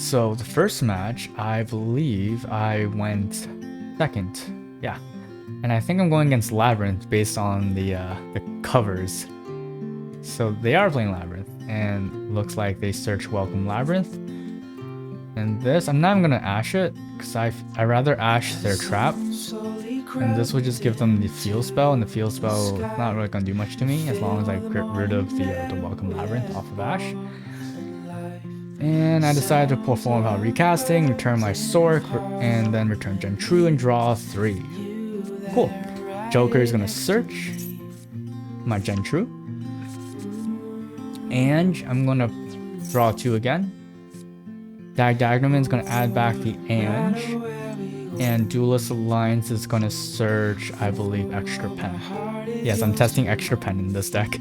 So the first match, I believe I went second. Yeah. And I think I'm going against Labyrinth based on the covers. So they are playing Labyrinth, and looks like they search Welcome Labyrinth. And this, I'm not even gonna ash it, because I rather ash their trap. And this would just give them the Feel Spell, and the Feel Spell is not really gonna do much to me as long as I get rid of the Welcome Labyrinth off of ash. And I decided to perform about recasting, return my Sorc, and then return Gentru and draw 3. Cool. Joker is gonna search my Gentru. And I'm gonna draw 2 again. Diagonalman is gonna add back the Ange. And Duelist Alliance is gonna search, I believe, Extra Pen. Yes, I'm testing Extra Pen in this deck.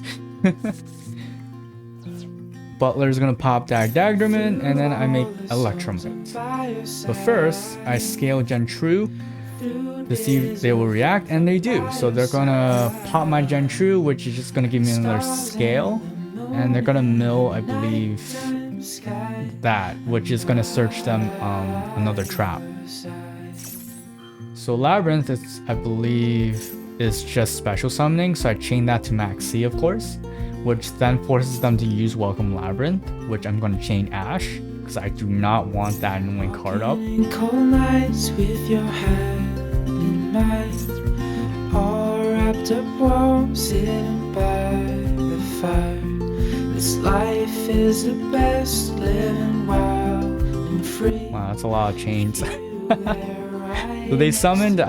Butler is gonna pop Daggerman, and then I make Electromite. But first, I scale Gentru to see if they will react, and they do. So they're gonna pop my Gentru, which is just gonna give me another scale, and they're gonna mill, I believe, that, which is gonna search them another trap. So Labyrinth is, I believe, is just special summoning, so I chain that to Max C, of course, which then forces them to use Welcome Labyrinth, which I'm going to chain Ash, because I do not want that annoying card up. Cold nights with your hand in mine, all wrapped up warm, sitting by the fire. This life is the best, living wild and free. Wow, that's a lot of chains. So they summoned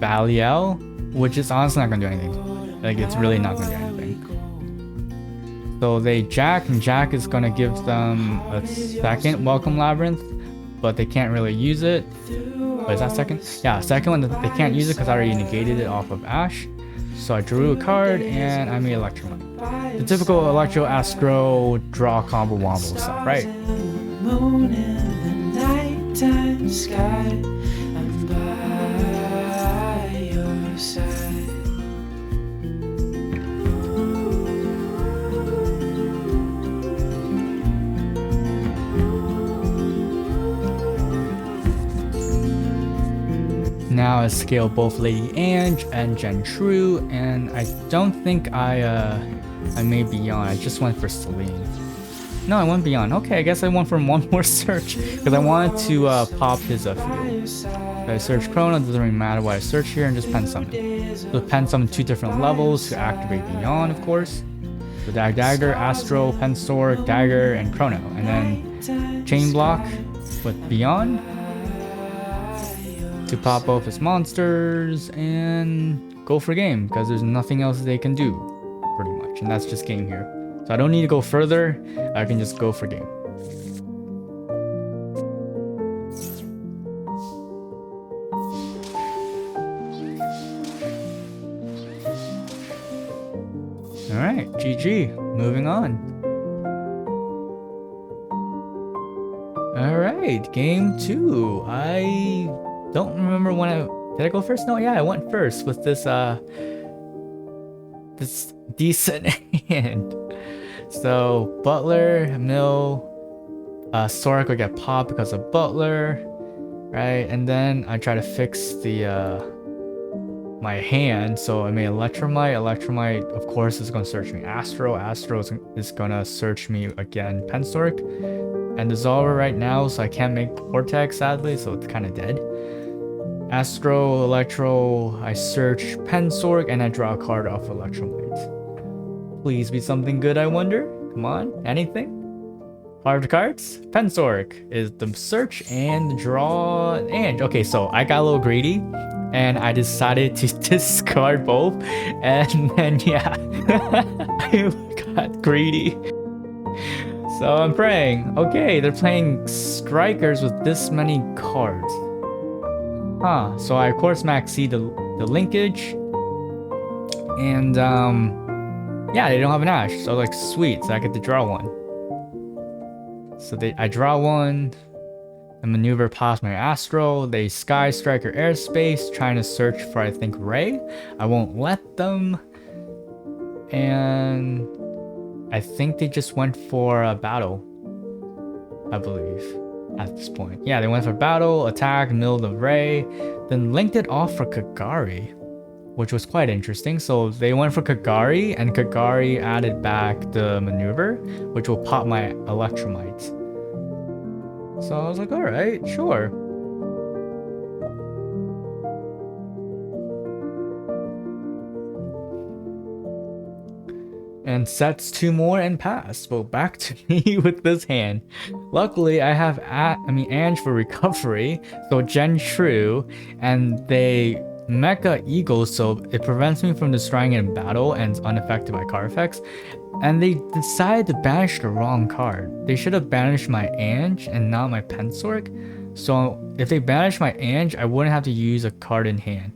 Baliel, which is honestly not gonna do anything. Like, it's really not gonna do anything. So they Jack, and Jack is gonna give them a second Welcome Labyrinth, but they can't really use it. But is that second? Yeah, second one, they can't use it because I already negated it off of Ash. So I drew a card and I made Electromite. The typical Electro Astro draw combo wombo stuff, right? Moon in the nighttime sky, I'm by your side. Now I scale both Lady Ange and Gentru, and I don't think I made Beyond. I just went for Celine. No, I went Beyond. Okay, I guess I went for one more search because I wanted to pop his field. So I search Chrono, doesn't really matter what I search here, and just pen summon. So pen summon 2 different levels to activate Beyond, of course. So Dagger, Astro, Pend Sorc, Dagger, and Chrono. And then chain block with Beyond to pop both his monsters and go for game, because there's nothing else they can do, pretty much. And that's just game here. So I don't need to go further, I can just go for game. Alright, GG, moving on. Alright, game 2. I don't remember when did I go first? No, yeah, I went first with this this decent hand. So Butler, Mill, Sorc would get popped because of Butler, right? And then I try to fix the my hand, so I made Electromite. Electromite, of course, is gonna search me. Astro is gonna search me again. Pend Sorc and Dissolver right now, so I can't make Vortex, sadly, so it's kind of dead. Astro, Electro, I search Pend Sorc, and I draw a card off Electromite. Please be something good, I wonder. Come on, anything? Carved cards? Pend Sorc is the search and draw and okay, so I got a little greedy and I decided to discard both, and then yeah, I got greedy. So I'm praying. Okay, they're playing strikers with this many cards. Huh, so I of course max see the linkage, and yeah, they don't have an Ash, so like sweet, so I get to draw one. So I draw one, and maneuver past my Astro. They Sky Striker airspace, trying to search for, I think, Ray. I won't let them, and I think they just went for a battle. I believe, at this point. Yeah, they went for battle, attack, mill the Ray, then linked it off for Kagari, which was quite interesting. So they went for Kagari, and Kagari added back the maneuver, which will pop my Electromite. So I was like, alright, sure. And sets 2 more and pass. Well, back to me with this hand. Luckily, I have Ange for recovery, so Gen True, and they Mecha Eagle, so it prevents me from destroying it in battle and is unaffected by card effects. And they decided to banish the wrong card. They should have banished my Ange and not my Pend Sorc. So if they banished my Ange, I wouldn't have to use a card in hand.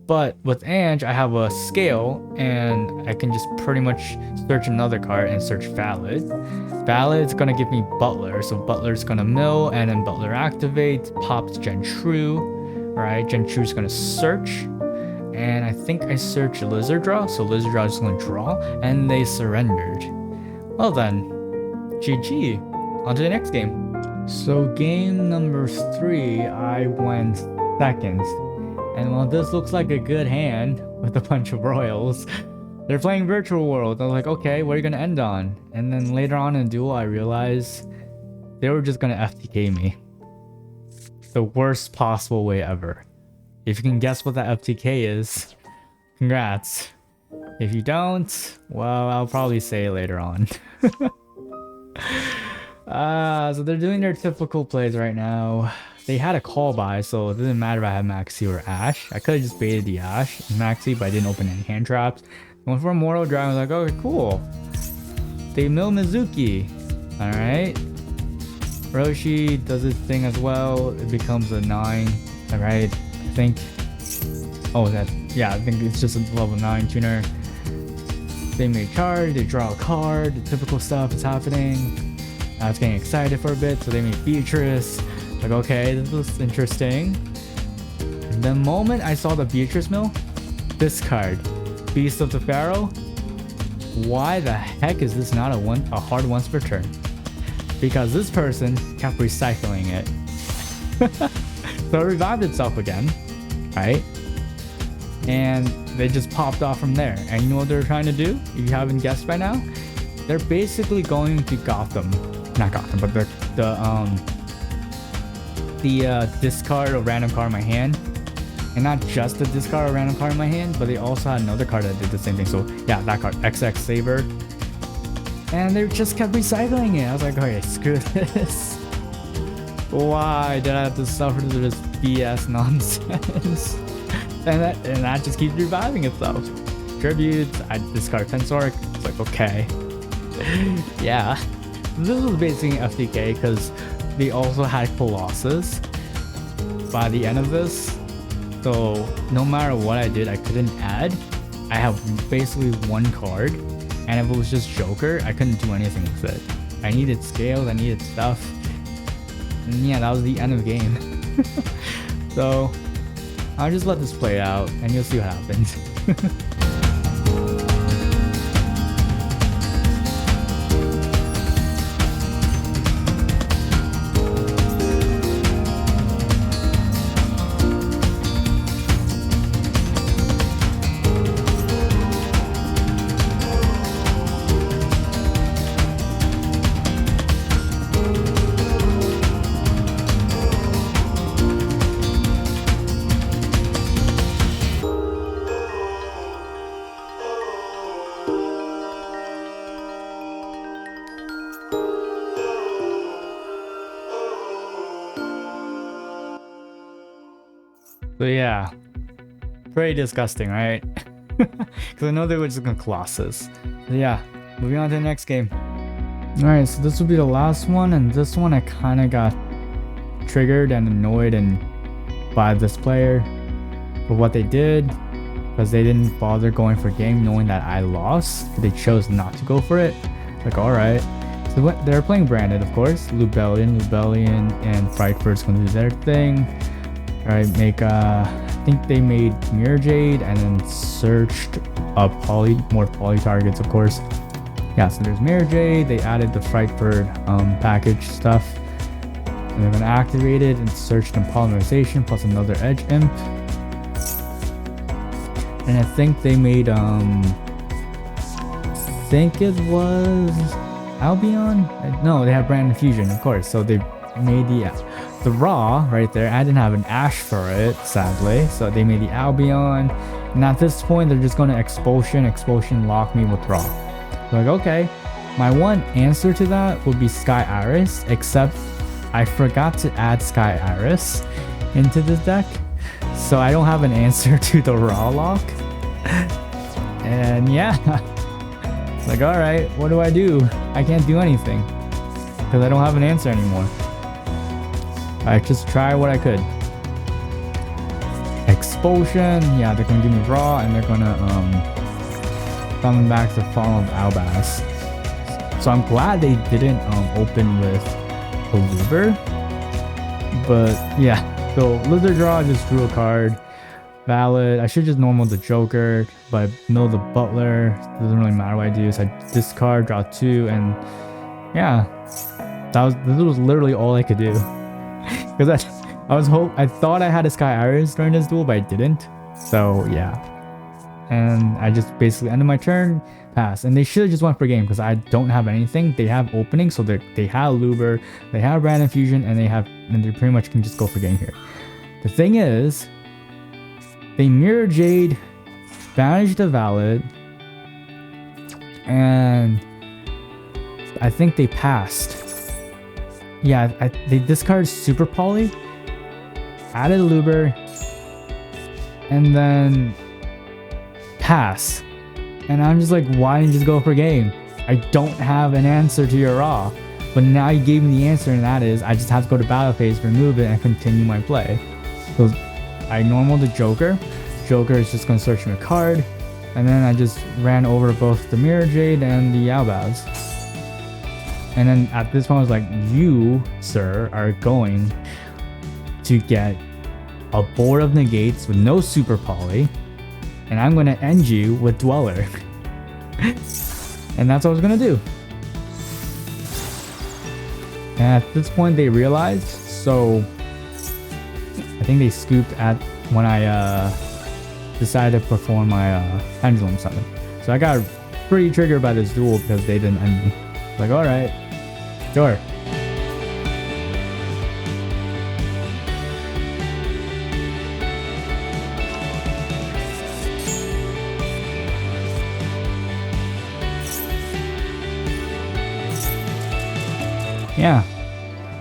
But with Ange, I have a scale, and I can just pretty much search another card and search Valid. Valid's gonna give me Butler, so Butler's gonna mill, and then Butler activates, pops Gen True, right? Gen True's gonna search, and I think I searched Lizard Draw, so Lizard Draw is gonna draw, and they surrendered. Well then, GG. On to the next game. So game number 3, I went second. And while this looks like a good hand with a bunch of royals, they're playing Virtual World. I was like, okay, what are you gonna end on? And then later on in Duel, I realized they were just gonna FTK me. The worst possible way ever. If you can guess what that FTK is, congrats. If you don't, well, I'll probably say it later on. So they're doing their typical plays right now. They had a call by, so it doesn't matter if I had Maxi or Ash. I could have just baited the Ash and Maxi, but I didn't open any hand traps. Went for a Mortal Dragon. I was like, okay, cool. They mill Mizuki. Alright. Roshi does its thing as well. It becomes a 9. Alright. I think. Oh, that. Yeah, I think it's just a level 9 tuner. They made charge. They draw a card. The typical stuff is happening. I was getting excited for a bit, so they made Beatrice. Like, okay, this was interesting. The moment I saw the Beatrice mill, discard Beast of the Pharaoh. Why the heck is this not a hard once per turn? Because this person kept recycling it. So it revived itself again, right? And they just popped off from there. And you know what they're trying to do? If you haven't guessed by now, they're basically going to Gotham. Not Gotham, but the discard a random card in my hand, and not just the discard a random card in my hand, but they also had another card that did the same thing. So yeah, that card, XX Saber, and they just kept recycling it. I was like, okay, screw this. Why did I have to suffer through this BS nonsense? and that just keeps reviving itself. Tributes, I discard Pend Sorc. It's like, okay. Yeah, this was basically FTK because they also had Colossus by the end of this. So no matter what I did, I couldn't add. I have basically one card, and if it was just Joker, I couldn't do anything with it. I needed scales, I needed stuff. And yeah, that was the end of the game. So I'll just let this play out and you'll see what happens. So yeah, pretty disgusting, right? Because I know they were just gonna Colossus. So yeah, moving on to the next game. Alright, so this will be the last one, and this one I kind of got triggered and annoyed by this player for what they did, because they didn't bother going for game knowing that I lost. They chose not to go for it. Like, alright. So they're playing branded, of course. Lubellion and Frightford's gonna do their thing. Alright, I think they made Mirror Jade and then searched more poly targets, of course. Yeah, so there's Mirror Jade. They added the Frightford package stuff. And they're gonna activate it and search the polymerization plus another edge imp. And I think they made think it was Albion? No, they have Brand Infusion, of course. So they made the Raw right there. I didn't have an Ash for it, sadly. So they made the Albion. And at this point, they're just going to Expulsion lock me with Raw. Like, okay. My one answer to that would be Sky Iris, except I forgot to add Sky Iris into this deck. So I don't have an answer to the Raw lock. And yeah. Like, alright, what do? I can't do anything. Because I don't have an answer anymore. I just try what I could. Expulsion, yeah, they're gonna give me Raw and they're gonna summon back the Fall of Albaz. So I'm glad they didn't open with a Luber. But yeah, so Lizard Draw, I just drew a card. Valid. I should just normal the Joker, but I know the Butler. Doesn't really matter what I do. So I discard, draw 2, and yeah, this was literally all I could do. Because I thought I had a Sky Iris during this duel, but I didn't. So yeah, and I just basically ended my turn, pass. And they should have just went for game because I don't have anything. They have opening, so they have Luber, they have Brand Infusion, and they pretty much can just go for game here. The thing is, they Mirror Jade, banish the Valid, and I think they passed. Yeah, they discarded Super Poly, added Luber, and then pass. And I'm just like, why didn't you just go for game? I don't have an answer to your Raw. But now you gave me the answer, and that is, I just have to go to battle phase, remove it, and continue my play. So I normal the Joker. Joker is just going to search me a card. And then I just ran over both the Mirror Jade and the Albaz. And then at this point I was like, you, sir, are going to get a board of negates with no Super Poly. And I'm going to end you with Dweller. And that's what I was going to do. And at this point they realized, so I think they scooped at when I decided to perform my Pendulum Summon. So I got pretty triggered by this duel because they didn't end me. Like, alright, sure. Yeah,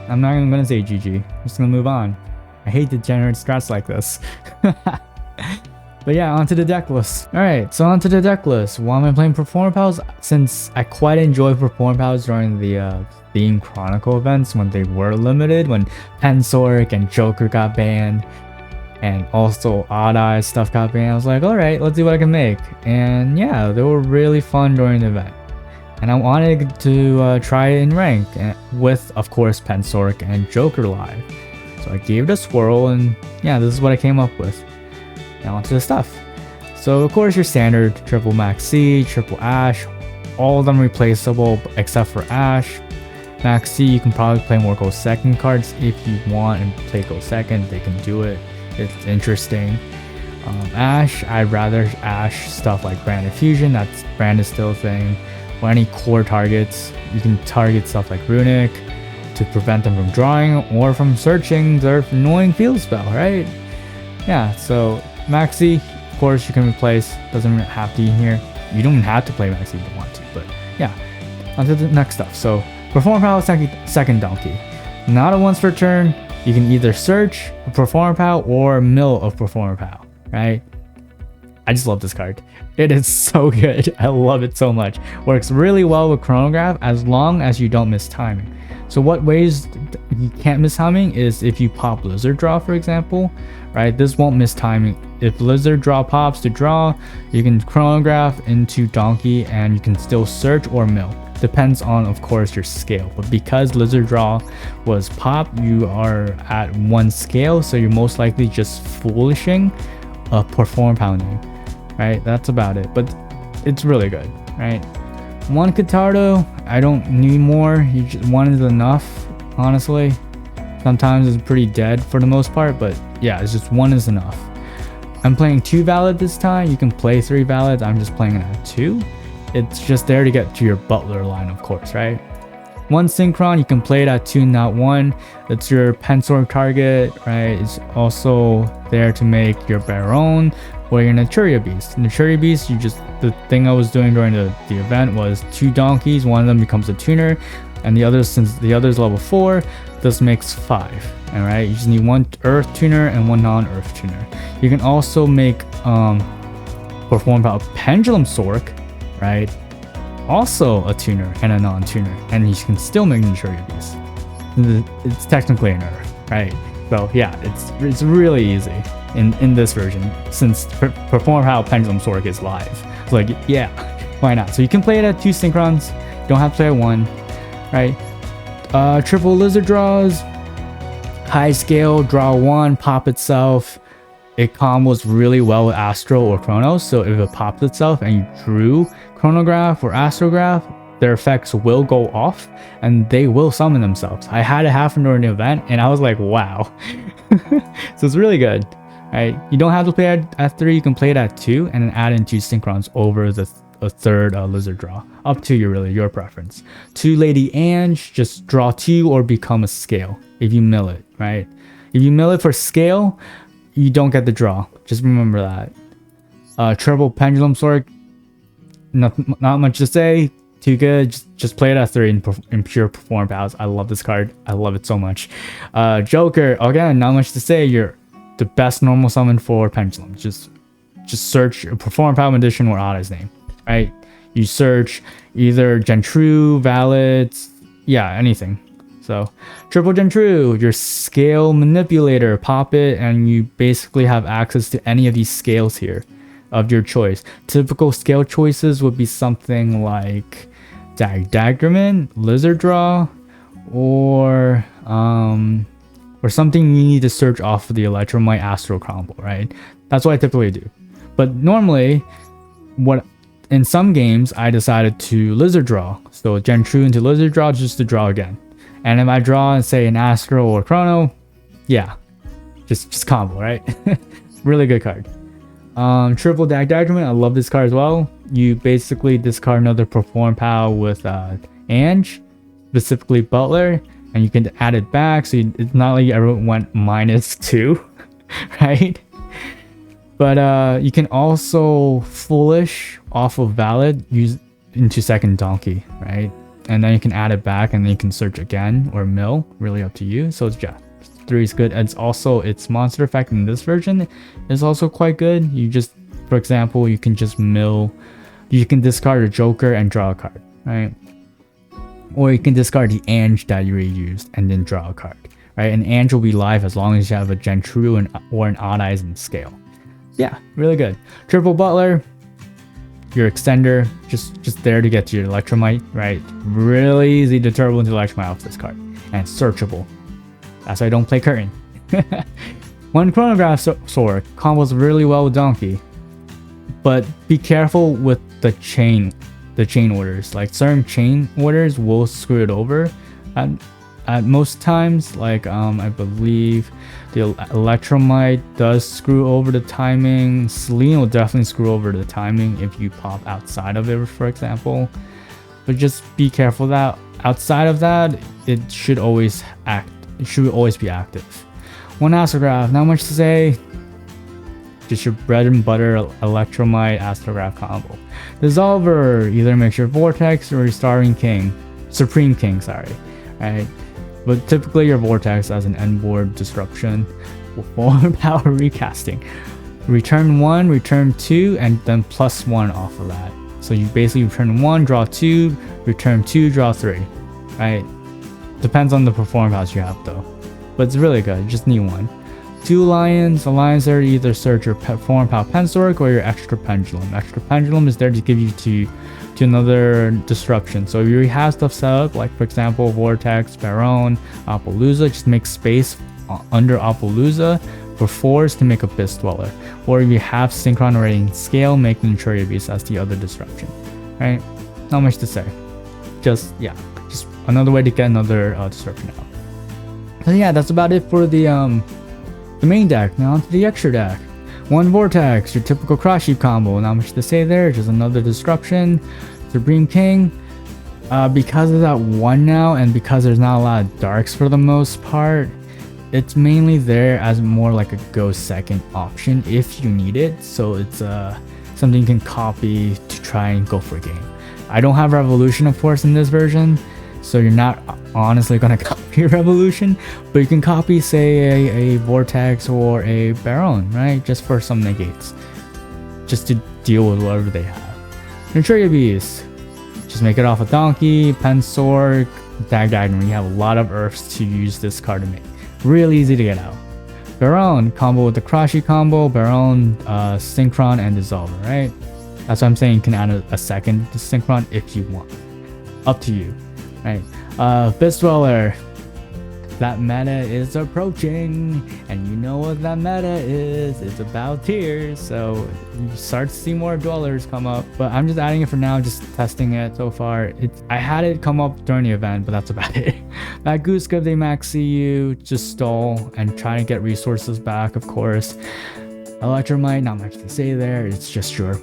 I'm not even gonna say GG. I'm just gonna move on. I hate degenerate strats like this. But yeah, onto the deck list. Alright, so onto the deck list. Why am I playing Performapals? Since I quite enjoyed Performapals during the Theme Chronicle events when they were limited, when Pend Sorc and Joker got banned, and also Odd Eye stuff got banned, I was like, alright, let's see what I can make. And yeah, they were really fun during the event. And I wanted to try it in rank with, of course, Pend Sorc and Joker live. So I gave it a swirl, and yeah, this is what I came up with. Now onto the stuff. So of course your standard triple Max C, triple Ash, all of them replaceable except for Ash. Max C, you can probably play more Go Second cards if you want and play Go Second. They can do it. It's interesting. Ash, I'd rather Ash stuff like Brand Infusion. That's Brand is still a thing. Or any core targets. You can target stuff like Runic to prevent them from drawing or from searching their annoying field spell, right? Yeah, so Maxi, of course, you can replace. Doesn't have to be here. You don't have to play Maxi if you don't want to, but yeah. Onto the next stuff. So Performapal second donkey. Not a once per turn. You can either search a Performapal or mill of Performapal, right? I just love this card. It is so good. I love it so much. Works really well with Chronograph as long as you don't miss timing. So what ways you can't miss timing is if you pop Lizard Draw, for example, right? This won't miss timing. If Lizard Draw pops to draw, you can Chronograph into Donkey and you can still search or mill. Depends on, of course, your scale. But because Lizard Draw was pop, you are at one scale, so you're most likely just foolishing a Performapal name, right? That's about it. But it's really good, right? One Catardo, I don't need more. One is enough, honestly. Sometimes it's pretty dead for the most part, but yeah, it's just 1 is enough. I'm playing 2 Valid this time. You can play 3 Valids. I'm just playing it at 2. It's just there to get to your Butler line, of course, right? 1 Synchron, you can play it at 2, not 1. It's your Pend Sorc target, right? It's also there to make your Baron or your Naturia Beast. Naturia Beast, the thing I was doing during the event was 2 donkeys, one of them becomes a tuner, and the other, since the other is level 4, this makes 5. Alright, you just need 1 Earth tuner and 1 non-Earth tuner. You can also make Performapals Pendulum Sorc, right? Also a tuner and a non-tuner, and you can still make Naturia Beast. It's technically an Earth, right? So yeah, it's really easy in this version, since Performapals Pendulum Sorc is live. It's like, yeah, why not? So you can play it at 2 Synchrons, you don't have to play at 1, right? Triple Lizard draws, high scale, draw 1, pop itself. It combos really well with Astro or Chronos, so if it pops itself and you drew Chronograph or Astrograph, their effects will go off and they will summon themselves. I had it happen during the event and I was like, wow. So it's really good, right? You don't have to play it at 3, you can play it at 2 and then add in 2 Synchrons over a third Lizard draw. Up to you, really, your preference. 2 Lady Ange, just draw 2 or become a scale if you mill it, right? If you mill it for scale, you don't get the draw. Just remember that. Triple Pendulum Sorc, not much to say. Too good. Just play it at 3 in pure Performapals. I love this card. I love it so much. Joker, again, not much to say. You're the best normal summon for Pendulum. Just search Performapals Edition or Otta's name, right? You search either Gentru, Valids, yeah, anything. So Triple Gentru, your scale manipulator, pop it, and you basically have access to any of these scales here of your choice. Typical scale choices would be something like Daggerman, Lizard Draw, or something you need to search off of the Electromite Astro combo, right? That's what I typically do. But normally, in some games, I decided to Lizard Draw. So Gentru into Lizard Draw just to draw again. And if I draw and say an Astro or Chrono, yeah, just combo, right? Really good card. Triple Daggerman, I love this card as well. You basically discard another Performapals with Ange, specifically Butler, and you can add it back. So it's not like everyone went -2, right? But you can also Foolish off of Valid, use into second Donkey, right? And then you can add it back and then you can search again or mill, really up to you. So it's, yeah, 3 is good. It's also, its monster effect in this version is also quite good. You just, for example, you can just mill, you can discard a Joker and draw a card, right? Or you can discard the Ange that you already used and then draw a card, right? And Ange will be live as long as you have a Gentru or an Odd Eyes in scale. Yeah, really good. Triple Butler, your extender, just there to get to your Electromite, right? Really easy to turbo into Electromite off this card. And searchable. That's why I don't play Curtain. 1 Chronograph Sorc combos really well with Donkey. But be careful with the chain orders. Like certain chain orders will screw it over. At most times, like I believe the Electromite does screw over the timing. Selene will definitely screw over the timing if you pop outside of it, for example. But just be careful that outside of that, it should always act. It should always be active. 1 Astrograph, not much to say. Just your bread and butter Electromite Astrograph combo. Dissolver either makes your Vortex or your Supreme King, sorry. Right? But typically your Vortex as an end board disruption will form power recasting. Return 1, return 2, and then +1 off of that. So you basically return 1, draw 2, return 2, draw 3. Right? Depends on the Performapals you have though. But it's really good, you just need 1. 2 Alliance are to either search your Performapals Pend Sorc or your Extra Pendulum. Extra Pendulum is there to give you to another disruption. So if you already have stuff set up, like for example Vortex, Baron, Appaloosa, just make space under Appaloosa for 4s to make a Abyss Dweller. Or if you have Synchron already in scale, make the Naturia Beast as the other disruption. Right? Not much to say. Just another way to get another disruption out. And yeah, that's about it for the main deck. Now onto the extra deck. One Vortex, your typical cross sheep combo. Not much to say there, just another disruption. Supreme King. Because of that one now, and because there's not a lot of darks for the most part, it's mainly there as more like a go second option if you need it. So it's something you can copy to try and go for a game. I don't have Revolution, of course, in this version, so you're not honestly gonna copy Revolution, but you can copy, say, a Vortex or a Baron, right? Just for some negates, just to deal with whatever they have. Neutralia Beast, just make it off a Donkey, Pend Sorc, Dag Diagonal. You have a lot of Earths to use this card to make. Really easy to get out. Baron, combo with the Krashi combo, Baron, Synchron, and Dissolver, right? That's what I'm saying. You can add a second Synchron if you want. Up to you, right? Fist Dweller. That meta is approaching, and you know what that meta is. It's about tiers, so you start to see more dwellers come up. But I'm just adding it for now, just testing it so far. I had it come up during the event, but that's about it. That Goose, if they max CU, just stall and try to get resources back, of course. Electromite, not much to say there. It's just your,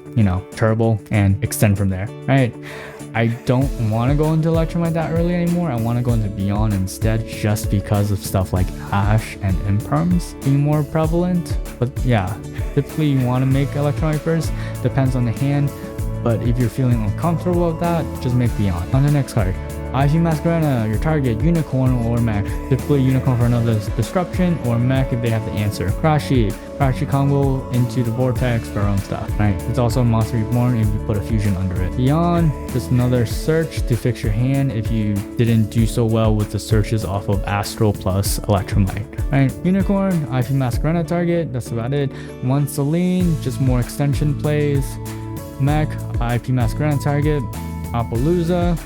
turbo and extend from there, right? I don't want to go into Electromite that early anymore. I want to go into Beyond instead, just because of stuff like Ash and Imperms being more prevalent. But yeah, typically you want to make Electromite first. Depends on the hand. But if you're feeling uncomfortable with that, just make Beyond. On the next card, IV Masquerena, your target, Unicorn or Mech. Typically Unicorn for another disruption, or Mech if they have the answer. Krashi combo into the Vortex for our own stuff, right? It's also a Monster Reborn if you put a fusion under it. Beyond, just another search to fix your hand if you didn't do so well with the searches off of Astral plus Electromite, right? Unicorn, IV Masquerena target, that's about it. One Celine, just more extension plays. Mech, IP Masquerena target. Appaloosa,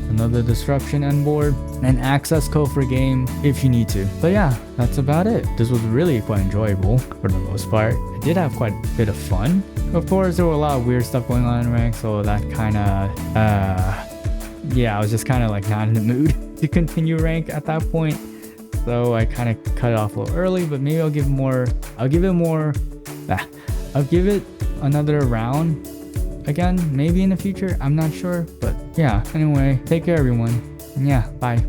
another disruption end board, and access code for game if you need to. But yeah, that's about it. This was really quite enjoyable for the most part. I did have quite a bit of fun. Of course, there were a lot of weird stuff going on in rank, so that kind of I was just kind of like not in the mood to continue rank at that point, so I kind of cut it off a little early. But maybe I'll give it another round again, maybe in the future. I'm not sure, but yeah, anyway, take care everyone. Yeah, bye.